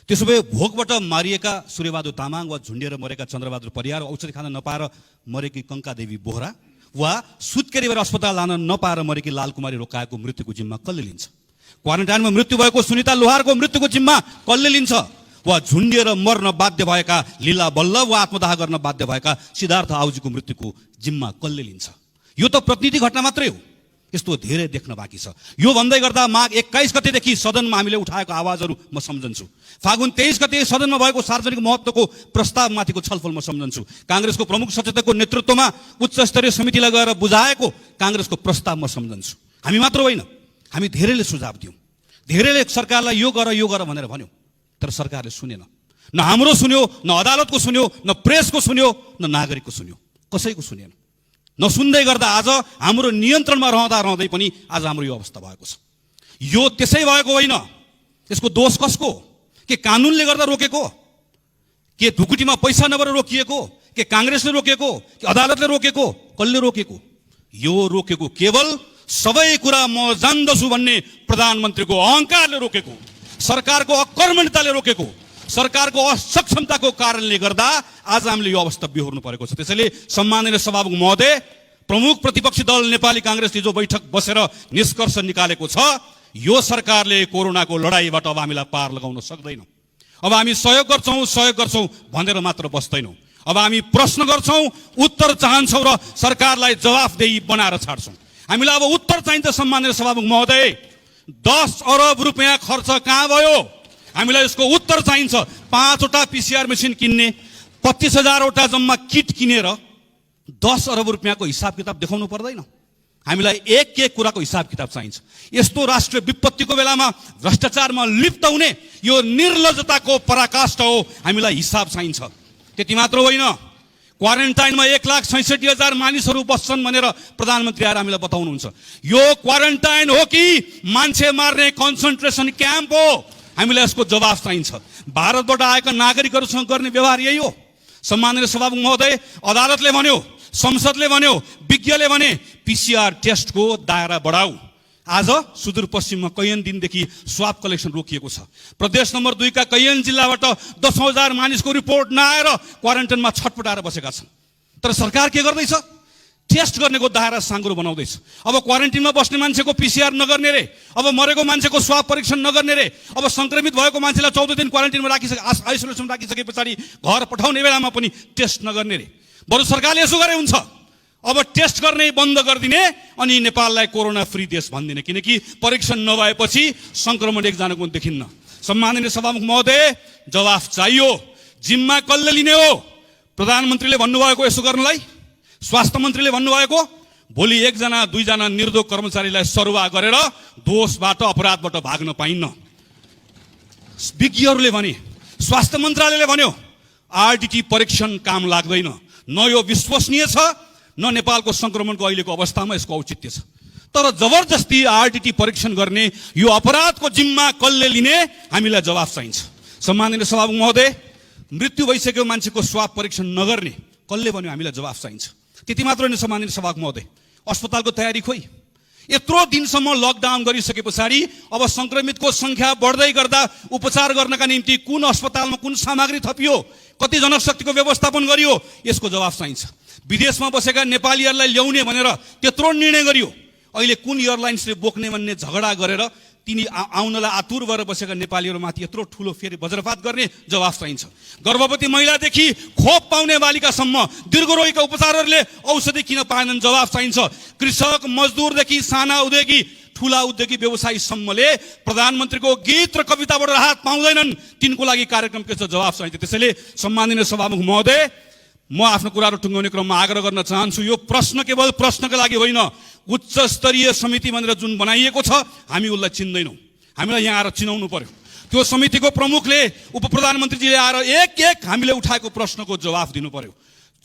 त्यसो भए भोकबाट मारिएका सूर्यबहादुर तामाङ वा झुन्डिएर मरेका चन्द्रबहादुर परियार, औषधि खान नपाएर मरेकी कङ्कादेवी बोहरा वा सुत्केरी भएर अस्पताल लान नपाएर मरेकी लालकुमारी रोकाएको मृत्युको जिम्मा कसले लिन्छ? क्वारेन्टाइनमा मृत्यु भएको सुनिता लोहारको मृत्युको जिम्मा कसले लिन्छ? वा झुन्डिएर मर्न बाध्य भएका लीला बल्लभ वा आत्मदाह गर्न बाध्य भएका सिद्धार्थ आउजीको मृत्युको जिम्मा कसले लिन्छ? यो त प्रतिनिधि घटना मात्रै हो, यस्तो धेरै देख्न बाँकी छ। यो भन्दै गर्दा माघ 21 गतेदेखि सदनमा हामीले उठाएको आवाजहरू म सम्झन्छु। फागुन 23 गते सदनमा भएको सार्वजनिक महत्त्वको प्रस्तावमाथिको छलफल म सम्झन्छु। कांग्रेसको प्रमुख सचेतकको नेतृत्वमा उच्च स्तरीय समितिलाई गएर बुझाएको कांग्रेसको प्रस्ताव म सम्झन्छु। हामी मात्र होइन, हामी धेरैले सुझाव दियौँ, धेरैले सरकारलाई यो गर भनेर भन्यो, तर सरकारले सुनेन। न हाम्रो सुन्यो, न अदालतको सुन्यो, न प्रेसको सुन्यो, न नागरिकको सुन्यो, कसैको सुनेन। नसुन्दै गर्दा आज हाम्रो नियन्त्रणमा रहँदै पनि आज हाम्रो यो अवस्था भएको छ। यो त्यसै भएको होइन, यसको दोष कसको? के कानुनले गर्दा रोकेको? के ढुकुटीमा पैसा नभएर रोकिएको? के कांग्रेसले रोकेको? के अदालतले रोकेको? कसले रोकेको? यो रोकेको केवल सबै कुरा म जान्दछु भन्ने प्रधानमन्त्रीको अहंकारले रोकेको, सरकारको अकर्मण्यताले रोकेको, सरकारको असक्षमताको कारणले गर्दा आज हामीले यो अवस्था बिहोर्नु परेको छ। त्यसैले सम्माननीय सभामुख महोदय, प्रमुख प्रतिपक्षी दल नेपाली कांग्रेसले जो बैठक बसेर निष्कर्ष निकालेको छ, यो सरकारले कोरोनाको लडाईँबाट अब हामीलाई पार लगाउन सक्दैन। अब हामी सहयोग गर्छौं भनेर मात्र बस्दैनौँ। अब हामी प्रश्न गर्छौं, उत्तर चाहन्छौं र सरकारलाई जवाफदेही बनाएर छाड्छौं। हामीलाई अब उत्तर चाहिन्छ। सम्माननीय सभामुख महोदय, 10 अरब रुपैयाँ खर्च कहाँ भयो? हामीलाई यसको उत्तर चाहिन्छ। 5वटा PCR मेसिन किन्ने, 25,000 वटा जम्मा किट किनेर 10 अरब रुपैयाँको हिसाब किताब देखाउनु पर्दैन? हामीलाई एक कुराको हिसाब किताब चाहिन्छ। यस्तो राष्ट्रिय विपत्तिको बेलामा भ्रष्टाचारमा लिप्त हुने यो निर्लज्जताको पराकाष्ठ हो। हामीलाई हिसाब चाहिन्छ। त्यति मात्र होइन, क्वारेन्टाइनमा 1,66,000 मानिसहरू बस्छन् भनेर प्रधानमन्त्री आएर हामीलाई बताउनुहुन्छ। यो क्वारेन्टाइन हो कि मान्छे मार्ने कन्सन्ट्रेसन क्याम्प हो? हामीलाई यसको जवाफ चाहिन्छ। भारतबाट आएका नागरिकहरूसँग गर्ने व्यवहार यही हो। सम्माननीय सभामुख महोदय, अदालतले भन्यो, संसदले भन्यो, विज्ञले भने PCR टेस्टको दायरा बढाऊ। आज सुदूरपश्चिममा कैयन दिनदेखि स्वाब कलेक्सन रोकिएको छ। प्रदेश नम्बर 2 का कैयन जिल्लाबाट 10,000 मानिसको रिपोर्ट नआएर क्वारेन्टाइनमा छटपटाएर बसेका छन्। तर सरकार के गर्दैछ? टेस्ट गर्नेको दायरा साँगुरो बनाउँदैछ। अब क्वारेन्टाइनमा बस्ने मान्छेको PCR नगर्ने रे, अब मरेको मान्छेको स्वाब परीक्षण नगर्ने रे, अब संक्रमित भएको मान्छेलाई 14 दिन क्वारेन्टाइनमा आइसोलेसनमा राखिसके पछाडि घर पठाउने बेलामा पनि टेस्ट नगर्ने रे। बरु सरकारले यसो गरे हुन्छ, अब टेस्ट गर्ने बन्द गरिदिने अनि नेपाललाई कोरोना फ्री देश भनिदिने, किनकि परीक्षण नभएपछि संक्रमण एकजनाको देखिन्न। सम्माननीय सभामुख महोदय, जवाफ चाहियो। जिम्मा कसले लिने हो? प्रधानमन्त्रीले भन्नुभएको यसो गर्नलाई, स्वास्थ्य मन्त्रीले भन्नुभएको। भोलि 1 जना 2 जना निर्दोष कर्मचारीलाई सरुवा गरेर दोषबाट अपराधबाट भाग्न पाइन्न। विज्ञहरूले भने, स्वास्थ्य मन्त्रालयले भन्यो RDT परीक्षण काम लाग्दैन। न यो विश्वसनीय छ, न नेपालको संक्रमणको अहिलेको अवस्थामा यसको औचित्य छ। तर जबरजस्ती RDT परीक्षण गर्ने यो अपराधको जिम्मा कसले लिने? हामीलाई जवाफ चाहिन्छ। सम्माननीय सभामुख महोदय, मृत्यु भइसकेको मान्छेको स्वाब परीक्षण नगर्ने कसले भन्यो? हामीलाई जवाफ चाहिन्छ। त्यति मात्र होइन सम्माननीय सभामुख महोदय, अस्पतालको तयारी खोइ। यत्रो दिनसम्म लकडाउन गरिसके पछाडि अब संक्रमितको संख्या बढ्दै गर्दा उपचार गर्नका निम्ति कुन अस्पतालमा कुन सामग्री थपियो, कति जनशक्तिको व्यवस्थापन गरियो, यसको जवाफ चाहिन्छ। विदेशमा बसेका नेपालीहरूलाई ल्याउने भनेर त्यत्रो निर्णय गरियो। अहिले कुन एयरलाइन्सले बोक्ने भन्ने झगडा गरेर तिनी आउनलाई आतुर भएर बसेका नेपालीहरूमाथि यत्रो ठुलो फेरि वज्रपात गर्ने जवाफ चाहिन्छ। गर्भवती महिलादेखि खोप पाउने बालिकासम्म दीर्घरोगीका उपचारहरूले औषधि किन पाएनन्? जवाफ चाहिन्छ। कृषक मजदुरदेखि साना उद्योगी ठुला उद्योगी व्यवसायीसम्मले प्रधानमन्त्रीको गीत र कविताबाट राहत पाउँदैनन्। तिनको लागि कार्यक्रम के छ? जवाफ चाहिन्छ। त्यसैले सम्माननीय सभामुख महोदय, म आफ्नो कुराहरू टुङ्गाउने क्रममा आग्रह गर्न चाहन्छु, यो प्रश्न केवल प्रश्नका लागि होइन, उच्च स्तरीय समिति भनेर जुन बनाइएको छ हामी उसलाई चिन्दैनौँ। हामीलाई यहाँ आएर चिनाउनु पर्यो। त्यो समितिको प्रमुखले उप प्रधानमन्त्रीजीले आएर एक हामीले उठाएको प्रश्नको जवाफ दिनु पर्यो।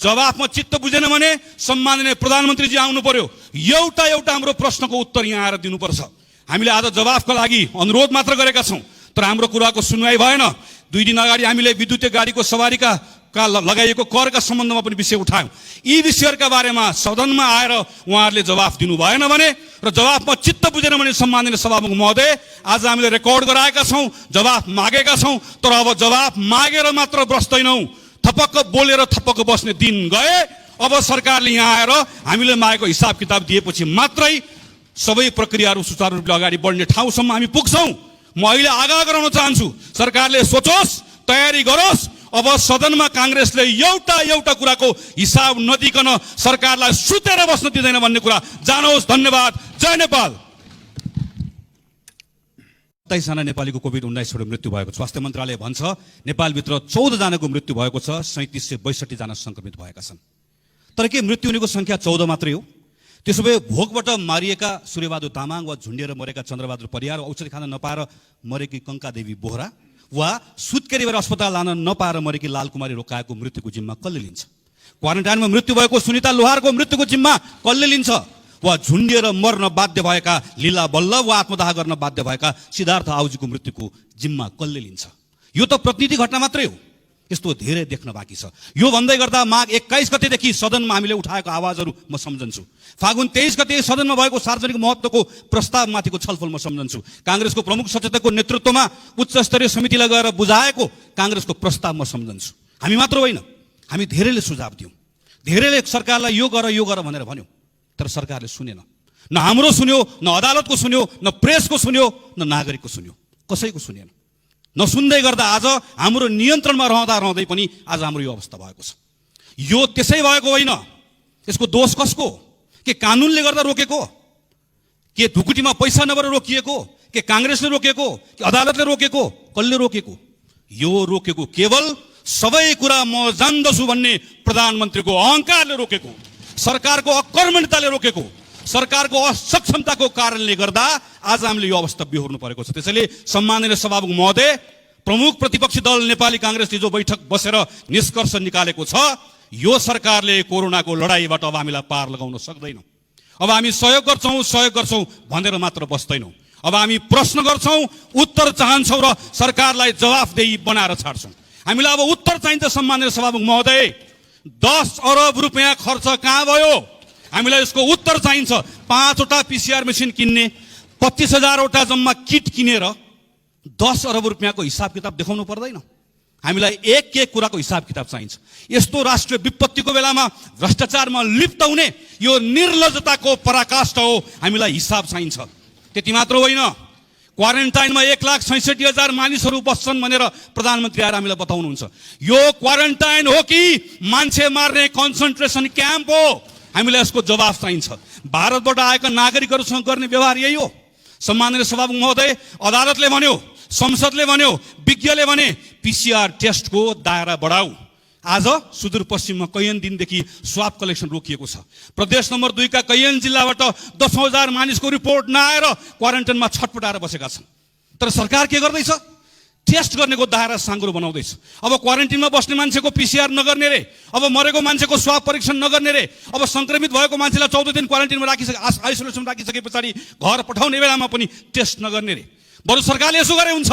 जवाफमा चित्त बुझेन भने सम्माननीय प्रधानमन्त्रीजी आउनु पर्यो, एउटा हाम्रो प्रश्नको उत्तर यहाँ आएर दिनुपर्छ। हामीले आज जवाफका लागि अनुरोध मात्र गरेका छौँ, तर हाम्रो कुराको सुनवाई भएन। 2 दिन अगाडि हामीले विद्युतीय गाडीको सवारीका लगाइएको करका सम्बन्धमा पनि विषय उठायौँ। यी विषयहरूका बारेमा सदनमा आएर उहाँहरूले जवाफ दिनु भएन भने र जवाफमा चित्त बुझेन भने सम्माननीय सभामुख महोदय, आज हामीले रेकर्ड गराएका छौँ, जवाफ मागेका छौँ, तर अब जवाफ मागेर मात्र बस्दैनौँ, थपक्क बोलेर थपक्क बस्ने दिन गए। अब सरकारले यहाँ आएर हामीले मागेको हिसाब किताब दिएपछि मात्रै सबै प्रक्रियाहरू सुचारू रूपले अगाडि बढ्ने ठाउँसम्म हामी पुग्छौँ। म अहिले आग्रह गराउन चाहन्छु, सरकारले सोचोस्, तयारी गरोस्। अब सदनमा कांग्रेसले एउटा कुराको हिसाब नदिकन सरकारलाई सुतेर बस्न दिँदैन भन्ने कुरा जानोस्। धन्यवाद। जय नेपाल। 27 जना नेपालीको कोभिड-19बाट मृत्यु भएको स्वास्थ्य मन्त्रालय भन्छ। नेपालभित्र 14 जनाको मृत्यु भएको छ, 3762 जना संक्रमित भएका छन्। तर के मृत्यु हुनेको संख्या 14 मात्रै हो? त्यसो भए भोकबाट मारिएका सूर्यबहादुर तामाङ वा झुन्डिएर मरेका चन्द्रबहादुर परियार, औषधि खान नपाएर मरेकी कङ्कादेवी बोहरा वा सुत्केरी भएर अस्पताल लान नपाएर मरेकी लालकुमारी रोकाएको मृत्युको जिम्मा कसले लिन्छ? क्वारेन्टाइनमा मृत्यु भएको सुनिता लोहारको मृत्युको जिम्मा कसले लिन्छ? वा झुन्डिएर मर्न बाध्य भएका लीला बल्लभ वा आत्मदाह गर्न बाध्य भएका सिद्धार्थ आउजीको मृत्युको जिम्मा कसले लिन्छ? यो त प्रतिनिधि घटना मात्रै हो, यस्तो धेरै देख्न बाँकी छ। यो भन्दै गर्दा माघ 21 गतेदेखि सदनमा हामीले उठाएको आवाजहरू म सम्झन्छु। फागुन 23 गते सदनमा भएको सार्वजनिक महत्त्वको प्रस्तावमाथिको छलफल म सम्झन्छु। कांग्रेसको प्रमुख सचेतकको नेतृत्वमा उच्च स्तरीय समितिलाई गएर बुझाएको कांग्रेसको प्रस्ताव म सम्झन्छु। हामी मात्र होइन, हामी धेरैले सुझाव दियौँ, धेरैले सरकारलाई यो गर भनेर भन्यो, तर सरकारले सुनेन। न हाम्रो सुन्यो, न अदालतको सुन्यो, न प्रेसको सुन्यो, न नागरिकको सुन्यो, कसैको सुनेन। नसुन्दै गर्दा आज हाम्रो नियन्त्रणमा रहँदै पनि आज हाम्रो यो अवस्था भएको छ। यो त्यसै भएको होइन, यसको दोष कसको? के कानुनले गर्दा रोकेको? के ढुकुटीमा पैसा नभएर रोकिएको? के कांग्रेसले रोकेको? कि अदालतले रोकेको? कसले रोकेको? यो रोकेको केवल सबै कुरा म जान्दछु भन्ने प्रधानमन्त्रीको अहंकारले रोकेको, सरकारको अकर्मण्यताले रोकेको, सरकारको असक्षमताको कारणले गर्दा आज हामीले यो अवस्था बिहोर्नु परेको छ। त्यसैले सम्माननीय सभामुख महोदय, प्रमुख प्रतिपक्षी दल नेपाली कांग्रेसले जो बैठक बसेर निष्कर्ष निकालेको छ, यो सरकारले कोरोनाको लडाईँबाट अब हामीलाई पार लगाउन सक्दैन। अब हामी सहयोग गर्छौँ भनेर मात्र बस्दैनौँ। अब हामी प्रश्न गर्छौं, उत्तर चाहन्छौं र सरकारलाई जवाफदेही बनाएर छाड्छौं। हामीलाई अब उत्तर चाहिन्छ सम्माननीय सभामुख महोदय। 10 अरब रुपैयाँ खर्च कहाँ भयो? हामीलाई यसको उत्तर चाहिन्छ। 5 वटा पीसीआर मेसिन किन्ने, 25,000 वटा जम्मा किट किनेर 10 अरब रुपैयाँको हिसाब किताब देखाउनु पर्दैन? हामीलाई एक कुराको हिसाब किताब चाहिन्छ। यस्तो राष्ट्रिय विपत्तिको बेलामा भ्रष्टाचारमा लिप्त हुने यो निर्लज्जताको पराकाष्ठ हो। हामीलाई हिसाब चाहिन्छ। त्यति मात्र होइन, क्वारेन्टाइनमा 1,66,000 मानिसहरू बस्छन् भनेर प्रधानमन्त्री आएर हामीलाई बताउनुहुन्छ। यो क्वारेन्टाइन हो कि मान्छे मार्ने कन्सन्ट्रेसन क्याम्प हो? हामीलाई यसको जवाफ चाहिन्छ। भारतबाट आएका नागरिकहरूसँग गर्ने व्यवहार यही हो। सम्माननीय सभामुख महोदय, अदालतले भन्यो, संसदले भन्यो, विज्ञले भने पीसीआर टेस्टको दायरा बढाऊ। आज सुदूरपश्चिममा कैयन दिनदेखि स्वाब कलेक्सन रोकिएको छ। प्रदेश नम्बर 2 का कैयन जिल्लाबाट 10,000 मानिसको रिपोर्ट नआएर क्वारेन्टाइनमा छटपटाएर बसेका छन्। तर सरकार के गर्दैछ? टेस्ट गर्नेको दायरा साँगुरो बनाउँदैछ। अब क्वारेन्टाइनमा बस्ने मान्छेको पीसीआर नगर्ने रे, अब मरेको मान्छेको स्वाब परीक्षण नगर्ने रे, अब संक्रमित भएको मान्छेलाई 14 दिन क्वारेन्टाइनमा आइसोलेसनमा राखिसके पछाडि घर पठाउने बेलामा पनि टेस्ट नगर्ने रे। बरु सरकारले यसो गरे हुन्छ,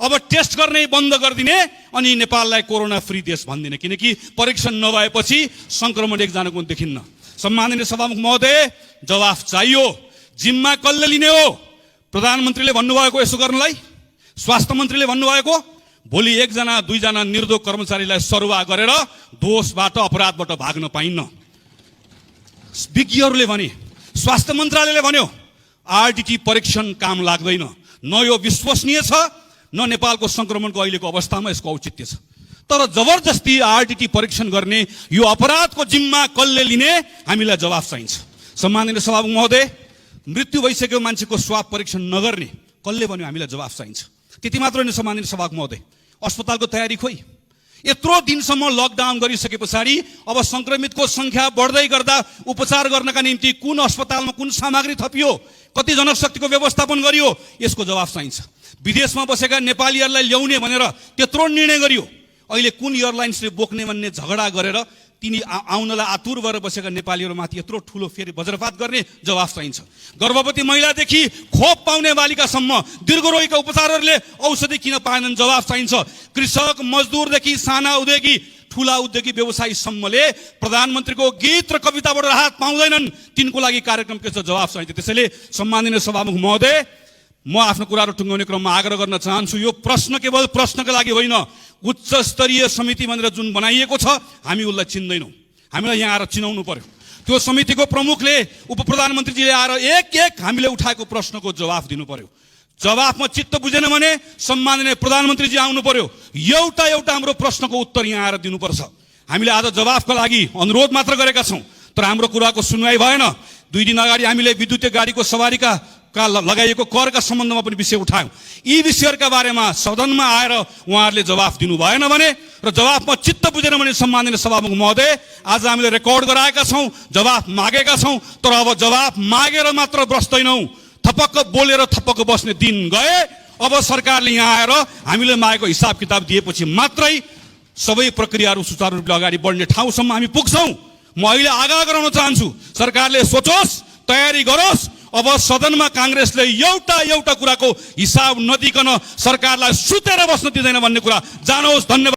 अब टेस्ट गर्ने बन्द गरिदिने अनि नेपाललाई कोरोना फ्री देश भनिदिने, किनकि परीक्षण नभएपछि संक्रमण एकजनाको देखिन्न। सम्माननीय सभामुख महोदय, जवाफ चाहियो। जिम्मा कसले लिने हो? प्रधानमन्त्रीले भन्नुभएको यसो गर्नलाई? स्वास्थ्य मन्त्रीले भन्नुभएको? भोलि 1-2 निर्दोष कर्मचारीलाई सरुवा गरेर दोषबाट अपराधबाट भाग्न पाइन्न। विज्ञहरूले भने, स्वास्थ्य मन्त्रालयले भन्यो आरटीटी परीक्षण काम लाग्दैन। न यो विश्वसनीय छ, न नेपालको संक्रमणको अहिलेको अवस्थामा यसको औचित्य छ। तर जबरजस्ती आरटीटी परीक्षण गर्ने यो अपराधको जिम्मा कसले लिने? हामीलाई जवाफ चाहिन्छ। सम्माननीय सभामुख महोदय, मृत्यु भइसकेको मान्छेको स्वाब परीक्षण नगर्ने कसले भन्यो? हामीलाई जवाफ चाहिन्छ। त्यति मात्र होइन सम्माननीय सभामुख महोदय, अस्पतालको तयारी खोइ? यत्रो दिनसम्म लकडाउन गरिसके पछाडि अब संक्रमितको संख्या बढ्दै गर्दा उपचार गर्नका निम्ति कुन अस्पतालमा कुन सामग्री थपियो, कति जनशक्तिको व्यवस्थापन गरियो, यसको जवाफ चाहिन्छ। विदेशमा बसेका नेपालीहरूलाई ल्याउने भनेर त्यत्रो निर्णय गरियो, अहिले कुन एयरलाइन्सले बोक्ने भन्ने झगडा गरेर तिनी आउनलाई आतुर भएर बसेका नेपालीहरूमाथि यत्रो ठुलो फेरि वज्रपात गर्ने जवाफ चाहिन्छ। गर्भवती महिलादेखि खोप पाउने बालिकासम्म दीर्घरोगीका उपचारहरूले औषधि किन पाएनन्? जवाफ चाहिन्छ। कृषक मजदुरदेखि साना उद्योगी ठुला उद्योगी व्यवसायीसम्मले प्रधानमन्त्रीको गीत र कविताबाट राहत पाउँदैनन्। तिनको लागि कार्यक्रम के छ? जवाफ चाहिन्छ। त्यसैले सम्माननीय सभामुख महोदय, म आफ्नो कुराहरू टुङ्गाउने क्रममा आग्रह गर्न चाहन्छु, यो प्रश्न केवल प्रश्नका लागि होइन, उच्च स्तरीय समिति भनेर जुन बनाइएको छ हामी उसलाई चिन्दैनौँ। हामीलाई यहाँ आएर चिनाउनु पर्यो। त्यो समितिको प्रमुखले, उप प्रधानमन्त्रीजीले आएर एक हामीले उठाएको प्रश्नको जवाफ दिनु पर्यो। जवाफमा चित्त बुझेन भने सम्माननीय प्रधानमन्त्रीजी आउनु पर्यो, एउटा हाम्रो प्रश्नको उत्तर यहाँ आएर दिनुपर्छ। हामीले आज जवाफका लागि अनुरोध मात्र गरेका छौँ, तर हाम्रो कुराको सुनवाई भएन। 2 दिन अगाडि हामीले विद्युतीय गाडीको सवारीका लगाइएको करका सम्बन्धमा पनि विषय उठायौँ। यी विषयहरूका बारेमा सदनमा आएर उहाँहरूले जवाफ दिनु भएन भने र जवाफमा चित्त बुझेन भने सम्माननीय सभामुख महोदय, आज हामीले रेकर्ड गराएका छौँ, जवाफ मागेका छौँ, तर अब जवाफ मागेर मात्र बस्दैनौँ, थपक्क बोलेर थपक्क बस्ने दिन गए। अब सरकारले यहाँ आएर हामीले मागेको हिसाब किताब दिएपछि मात्रै सबै प्रक्रियाहरू सुचारू रूपले अगाडि बढ्ने ठाउँसम्म हामी पुग्छौँ। म अहिले आग्रह गराउन चाहन्छु, सरकारले सोचोस्, तयारी गरोस्। अब सदनमा कांग्रेसले एउटा कुराको हिसाब नदिकन सरकारलाई सुतेर बस्न दिँदैन भन्ने कुरा जानोस्। धन्यवाद।